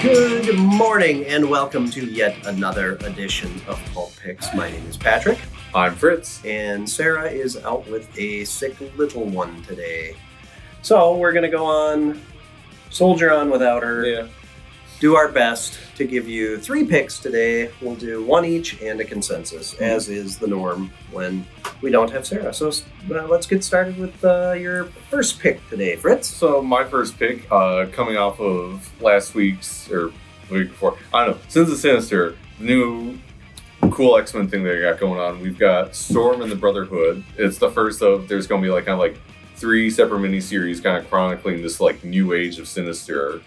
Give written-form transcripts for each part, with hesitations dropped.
Good morning and welcome to yet another edition of Pulp Picks. My name is Patrick. I'm Fritz. And Sarah is out with a sick little one today. So we're going to go on, soldier on without her. Yeah. Do our best to give you 3 picks today. We'll do 1 each and a consensus, as is the norm when we don't have Sarah. So let's get started with your first pick today, Fritz. So my first pick, coming off of last week's, or the week before, I don't know, Sins of Sinister, the new cool X-Men thing they got going on. We've got Storm and the Brotherhood. It's the first of, there's going to be like kind of like 3 separate miniseries kind of chronicling this like new age of Sinister.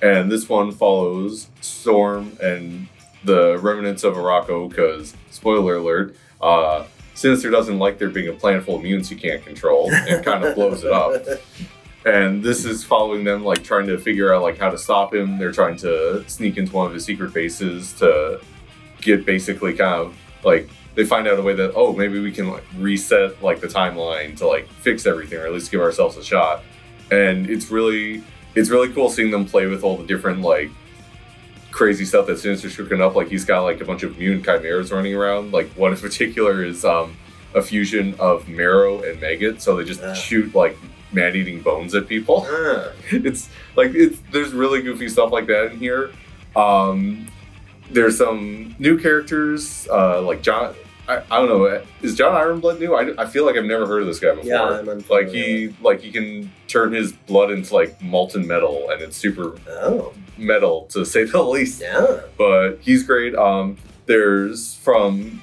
And this one follows Storm and the remnants of Arakko because, spoiler alert, Sinister doesn't like there being a planet full of mutants he can't control and kind of blows it up. And this is following them like trying to figure out like how to stop him. They're trying to sneak into one of his secret bases to get basically kind of like, they find out a way that, oh, maybe we can like reset like the timeline to like fix everything or at least give ourselves a shot. And it's really cool seeing them play with all the different like crazy stuff that Sinister's cooking up. Like he's got like a bunch of mutant chimeras running around. Like one in particular is a fusion of marrow and maggot, so they just shoot like man-eating bones at people. It's there's really goofy stuff like that in here. There's some new characters like John. I don't know. Is John Ironblood new? I feel like I've never heard of this guy before. Yeah, I'm unfamiliar. He can turn his blood into like molten metal, and it's super metal to say the least. Yeah. But he's great. There's and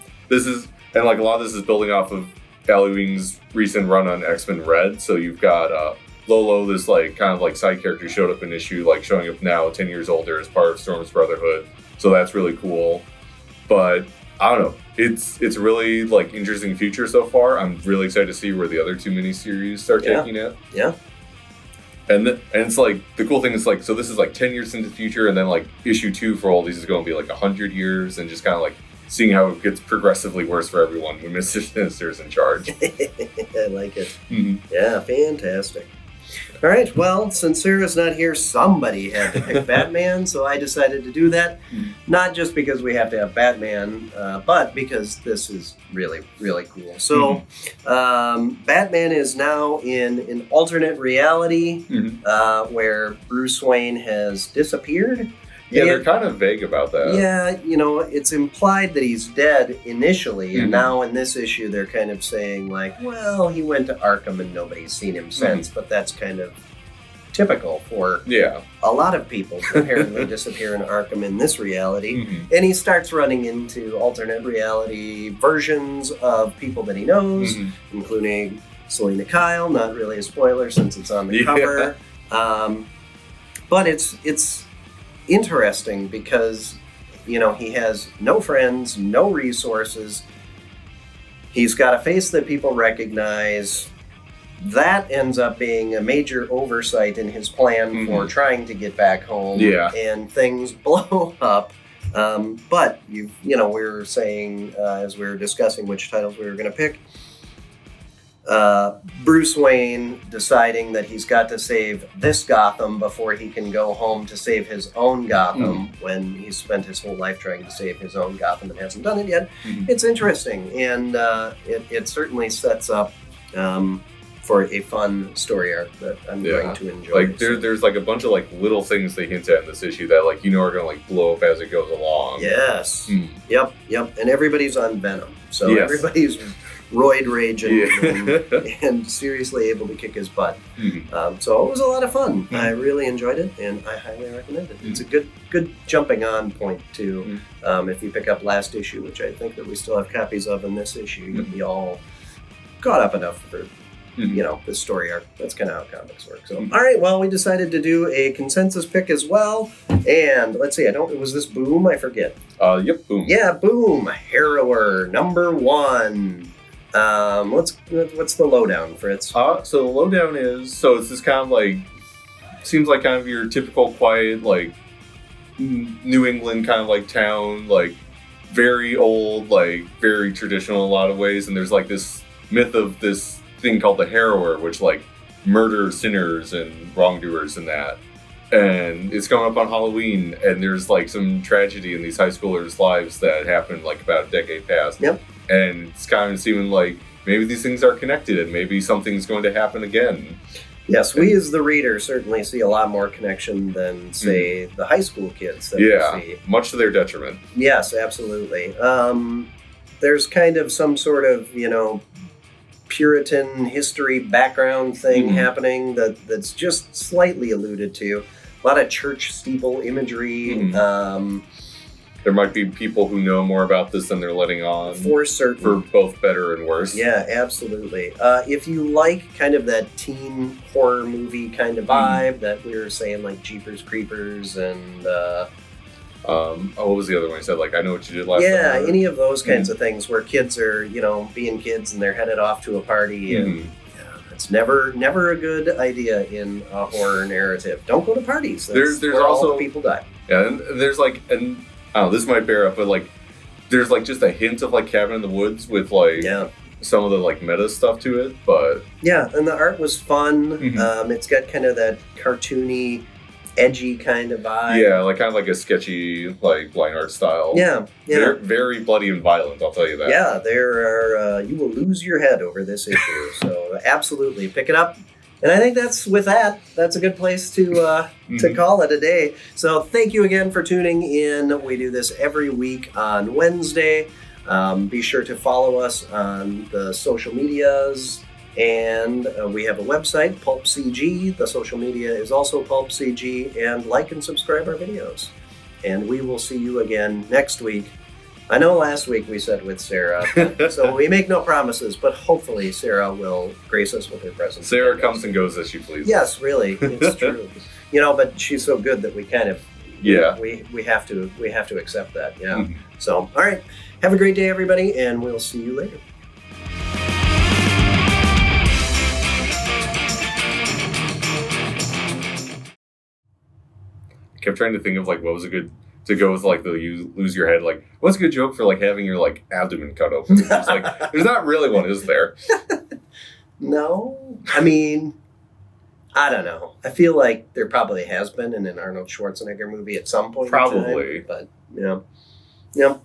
like a lot of this is building off of Ali Wing's recent run on X-Men Red. So you've got Lolo, this like kind of like side character, showed up in issue, like showing up now 10 years older as part of Storm's Brotherhood. So that's really cool. But I don't know. It's really like interesting future so far. I'm really excited to see where the other 2 miniseries start taking it. Yeah. And it's like the cool thing is like, so this is like 10 years into the future, and then like issue 2 for all these is going to be like 100 years, and just kind of like seeing how it gets progressively worse for everyone when Mr. Sinister is in charge. I like it. Mm-hmm. Yeah, fantastic. All right, well, since Sarah's not here, somebody had to pick Batman, so I decided to do that. Not just because we have to have Batman, but because this is really, really cool. So, Batman is now in an alternate reality where Bruce Wayne has disappeared. Yeah, they're kind of vague about that. Yeah, it's implied that he's dead initially, and now in this issue they're kind of saying like, well, he went to Arkham and nobody's seen him since, but that's kind of typical for a lot of people to apparently disappear in Arkham in this reality. And he starts running into alternate reality versions of people that he knows, including Selena Kyle, not really a spoiler since it's on the cover. But it's interesting because he has no friends, no resources. He's got a face that people recognize. That ends up being a major oversight in his plan for trying to get back home. And things blow up. But we were saying as we were discussing which titles we were going to pick, Bruce Wayne deciding that he's got to save this Gotham before he can go home to save his own Gotham when he's spent his whole life trying to save his own Gotham and hasn't done it yet. It's interesting, and it certainly sets up for a fun story arc that I'm going to enjoy. Like there's like a bunch of like little things they hint at in this issue that like are going to like blow up as it goes along. Yes. Yep. And everybody's on Venom, so everybody's roid raging and seriously able to kick his butt. So it was a lot of fun. I really enjoyed it, and I highly recommend it. It's a good jumping on point too. If you pick up last issue, which I think that we still have copies of in this issue, you'll be all caught up enough for the story arc. That's kind of how comics work. So, all right, well, we decided to do a consensus pick as well. And let's see, was this Boom? I forget. Yep, Boom. Yeah, Boom. Harrower, number 1. What's the lowdown, Fritz? So the lowdown is, it's this kind of like, seems like kind of your typical quiet, like, New England kind of like town, like, very old, like, very traditional in a lot of ways. And there's like this myth of this thing called the Harrower, which like murders sinners and wrongdoers and that. and it's coming up on Halloween, and there's like some tragedy in these high schoolers' lives that happened like about a decade past. Yep. And it's kind of seeming like maybe these things are connected, and maybe something's going to happen again. Yes, we as the reader certainly see a lot more connection than, say, the high school kids that we see. Much to their detriment. Yes, absolutely. There's kind of some sort of, Puritan history background thing happening that's just slightly alluded to. A lot of church steeple imagery. There might be people who know more about this than they're letting on. For certain. For both better and worse. Yeah, absolutely. If you like kind of that teen horror movie kind of vibe that we were saying, like Jeepers Creepers and... what was the other one I said? Like, I Know What You Did Last Summer? Yeah, any of those kinds of things where kids are, being kids and they're headed off to a party and... It's never a good idea in a horror narrative. Don't go to parties. That's there's where also all the people die. Yeah, and there's like, and I don't know, this might bear up, but like, there's like just a hint of like Cabin in the Woods with like some of the like meta stuff to it, but yeah, and the art was fun. It's got kind of that cartoony, edgy kind of vibe. Yeah, like kind of like a sketchy like line art style. Yeah. Very, very bloody and violent. I'll tell you that. Yeah, there are. You will lose your head over this issue. So absolutely, pick it up. And I think that's a good place to call it a day. So thank you again for tuning in. We do this every week on Wednesday. Be sure to follow us on the social medias. And we have a website, Pulp CG. The social media is also Pulp CG. And like and subscribe our videos. And we will see you again next week. I know last week we said with Sarah, so we make no promises, but hopefully Sarah will grace us with her presence. Sarah comes and goes as she pleases. Yes, really, it's true. But she's so good that we kind of we have to accept that. Yeah. So, all right, have a great day, everybody, and we'll see you later. I kept trying to think of like what was a good to go with like the you lose your head, like what's a good joke for like having your like abdomen cut open? It's like there's not really one, is there? No. I mean, I don't know. I feel like there probably has been in an Arnold Schwarzenegger movie at some point. Probably. In time, but yeah.